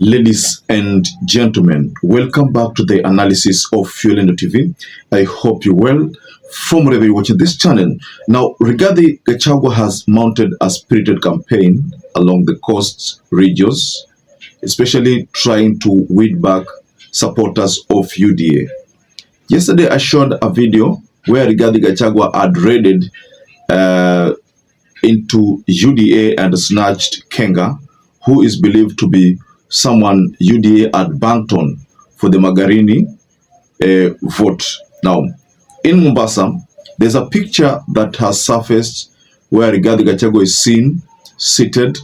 Ladies and gentlemen, welcome back to the analysis of YOLENO TV. I hope you're well from wherever you're watching this channel. Now, Rigathi Gachagua has mounted a spirited campaign along the coast regions, especially trying to weed back supporters of UDA. Yesterday, I showed a video where Rigathi Gachagua had raided into UDA and snatched Kenga, who is believed to be someone UDA had banked on for the Magarini vote. Now, in Mombasa, there's a picture that has surfaced where Rigathi Gachagua is seen seated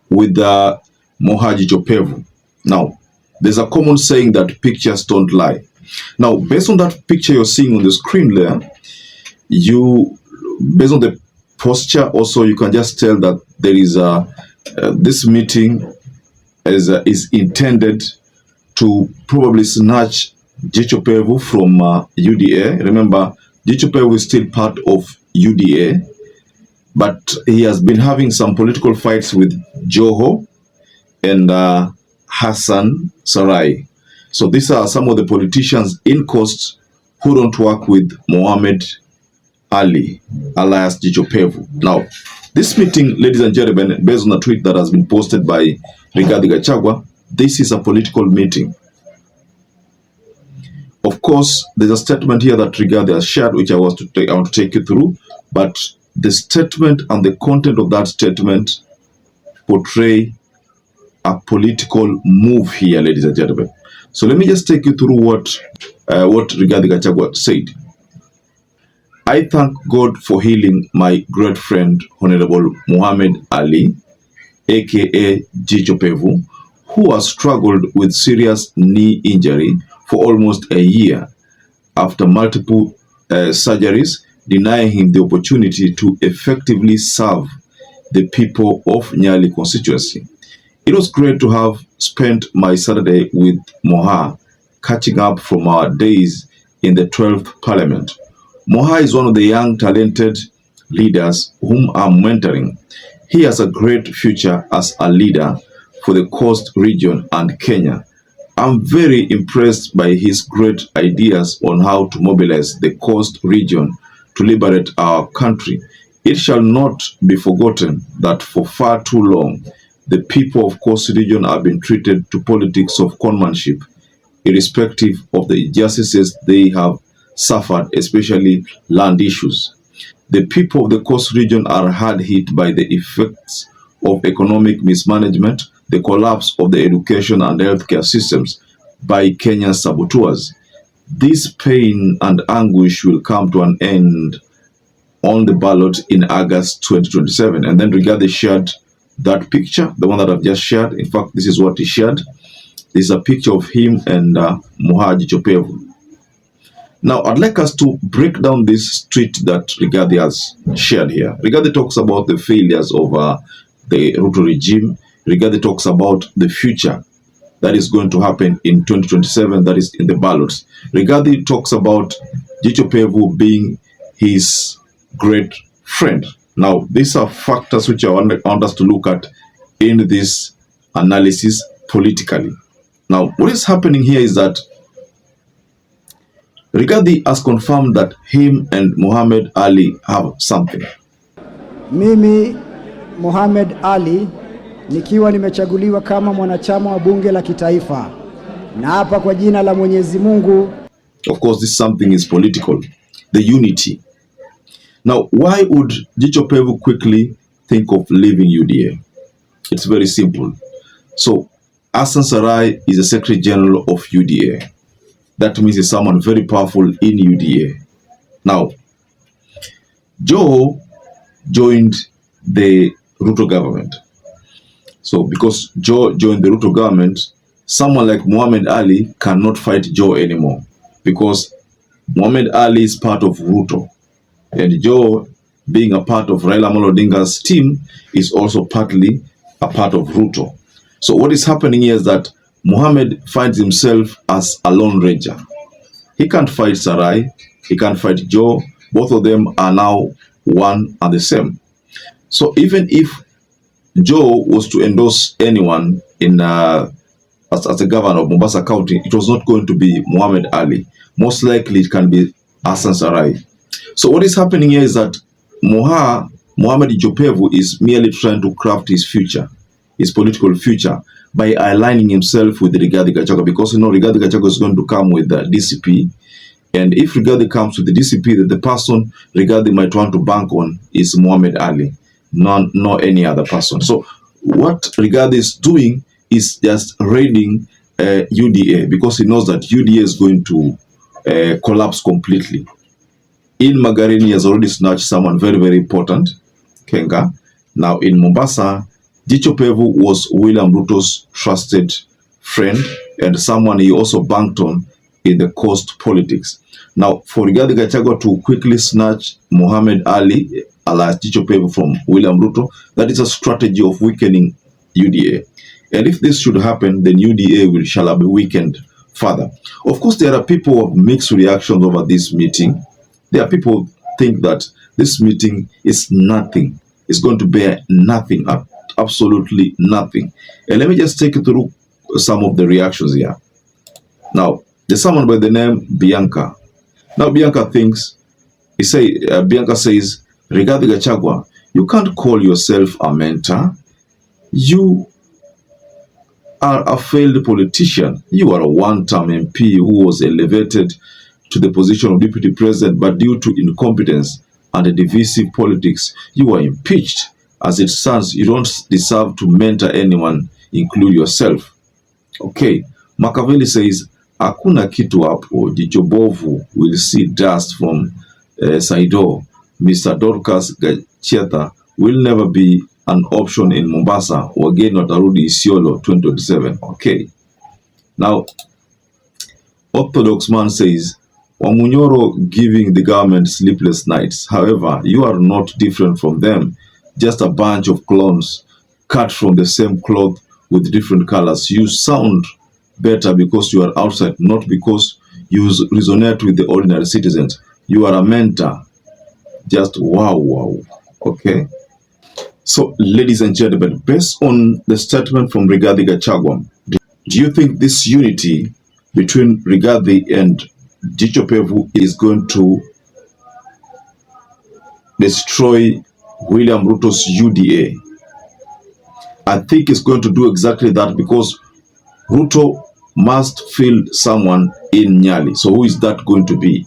with Mohaji Jopevu. Now, there's a common saying that pictures don't lie. Now, based on that picture you're seeing on the screen there, based on the posture, also you can just tell that there is this meeting is intended to probably snatch Jopevu from UDA. Remember, Jopevu is still part of UDA, but he has been having some political fights with Joho and Hassan Sarai. So these are some of the politicians in Coast who don't work with Mohammed Ali, alias Jopevu. Now, this meeting, ladies and gentlemen, based on a tweet that has been posted by Rigathi Gachagua, this is a political meeting. Of course, there's a statement here that Rigathi has shared, which I want to take you through, but the statement and the content of that statement portray a political move here, ladies and gentlemen. So let me just take you through what Rigathi Gachagua said. I thank God for healing my great friend, Honorable Muhammad Ali, aka Jopevu, who has struggled with serious knee injury for almost a year after multiple surgeries, denying him the opportunity to effectively serve the people of Nyali constituency. It was great to have spent my Saturday with Moha, catching up from our days in the 12th Parliament. Moha is one of the young, talented leaders whom I'm mentoring. He has a great future as a leader for the Coast region and Kenya. I'm very impressed by his great ideas on how to mobilize the Coast region to liberate our country. It shall not be forgotten that for far too long, the people of Coast region have been treated to politics of conmanship, irrespective of the injustices they have suffered, especially land issues. The people of the Coast region are hard hit by the effects of economic mismanagement, the collapse of the education and healthcare systems by Kenyan saboteurs. This pain and anguish will come to an end on the ballot in August 2027. And then Rigathi shared that picture, the one that I've just shared. In fact, this is what he shared. This is a picture of him and Mohaji Jopevu. Now, I'd like us to break down this tweet that Rigathi has shared here. Rigathi talks about the failures of the RUTO regime. Rigathi talks about the future that is going to happen in 2027, that is in the ballots. Rigathi talks about Jopevu being his great friend. Now, these are factors which I want us to look at in this analysis politically. Now, what is happening here is that Rigathi has confirmed that him and Muhammad Ali have something. Mimi Muhammad Ali nikiwa nimechaguliwa kama mwanachama wa bunge la kitaifa na hapa kwa jina la Mwenyezi Mungu. Of course, this something is political, the unity. Now, why would Jopevu quickly think of leaving UDA? It's very simple. So, Hassan Sarai is the Secretary General of UDA. That means he's someone very powerful in UDA. Now, Joe joined the RUTO government. So because Joe joined the RUTO government, someone like Muhammad Ali cannot fight Joe anymore because Muhammad Ali is part of RUTO. And Joe, being a part of Raila Amolo Odinga's team, is also partly a part of RUTO. So what is happening here is that Muhammad finds himself as a lone ranger. He can't fight Sarai, he can't fight Joe. Both of them are now one and the same. So even if Joe was to endorse anyone, in as a governor of Mombasa County, it was not going to be Muhammad Ali. Most likely it can be Hassan Sarai. So what is happening here is that Mohamed Jopevu is merely trying to craft his future, his political future, by aligning himself with Rigathi Gachagua, because Rigathi Gachagua is going to come with the DCP, and if Rigathi comes with the DCP, then the person Rigathi might want to bank on is Muhammad Ali, not any other person. So what Rigathi is doing is just raiding UDA, because he knows that UDA is going to collapse completely. In Magarini, he has already snatched someone very, very important, Kenga. Now in Mombasa, Jopevu was William Ruto's trusted friend and someone he also banked on in the coast politics. Now, for Rigathi Gachagua to quickly snatch Muhammad Ali, alias Jopevu, from William Ruto, that is a strategy of weakening UDA. And if this should happen, then UDA shall be weakened further. Of course, there are people who have mixed reactions over this meeting. There are people who think that this meeting is nothing. It's going to bear nothing, absolutely nothing. And let me just take you through some of the reactions here. Now, there's someone by the name Bianca. Now, Bianca thinks, Bianca says, Rigathi Gachagua, you can't call yourself a mentor. You are a failed politician. You are a one-term MP who was elevated to the position of deputy president, but due to incompetence and divisive politics, you are impeached. As it stands, you don't deserve to mentor anyone, include yourself. Okay, Makaveli says, hakuna kitu hapo, jicho bovu will see dust from Saido. Mr. Dorcas Gacheta will never be an option in Mombasa. Wageni watarudi Isiolo 2027. Okay. Now, Orthodox man says, Wamunyoro giving the government sleepless nights. However, you are not different from them. Just a bunch of clones cut from the same cloth with different colors. You sound better because you are outside, not because you resonate with the ordinary citizens. You are a mentor. Just wow. Okay. So, ladies and gentlemen, based on the statement from Rigathi Gachagua, do you think this unity between Rigathi and Jopevu is going to destroy William Ruto's UDA? I think it's going to do exactly that, because Ruto must fill someone in Nyali. So who is that going to be?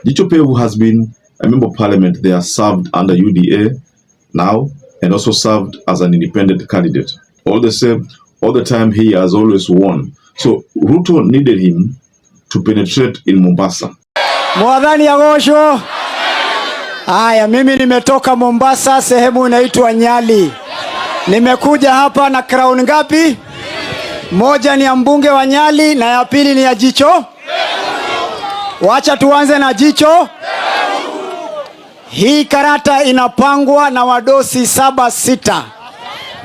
Jopevu has been a member of parliament. They are served under UDA now and also served as an independent candidate. All the same, all the time he has always won. So Ruto needed him to penetrate in Mombasa. Mwadhani ya gosho. Haya, mimi nimetoka Mombasa, sehemu inaitwa Nyali. Nimekuja hapa na crown ngapi? Moja ni ya mbunge wa Nyali na ya pili ni ya jicho. Wacha tuanze na jicho. Hii karata inapangwa na wadosi 7-6.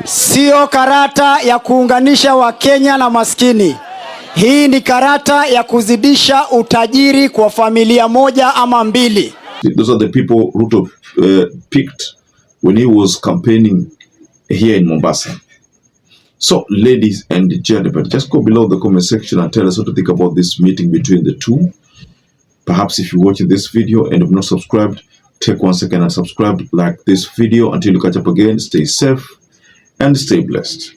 Sio karata ya kuunganisha Wakenya na maskini. Hii ni karata ya kuzidisha utajiri kwa familia moja ama mbili. Those are the people Ruto picked when he was campaigning here in Mombasa. So, ladies and gentlemen, just go below the comment section and tell us what to think about this meeting between the two. Perhaps if you're watching this video and have not subscribed, take 1 second and subscribe, like this video. Until you catch up again, stay safe and stay blessed.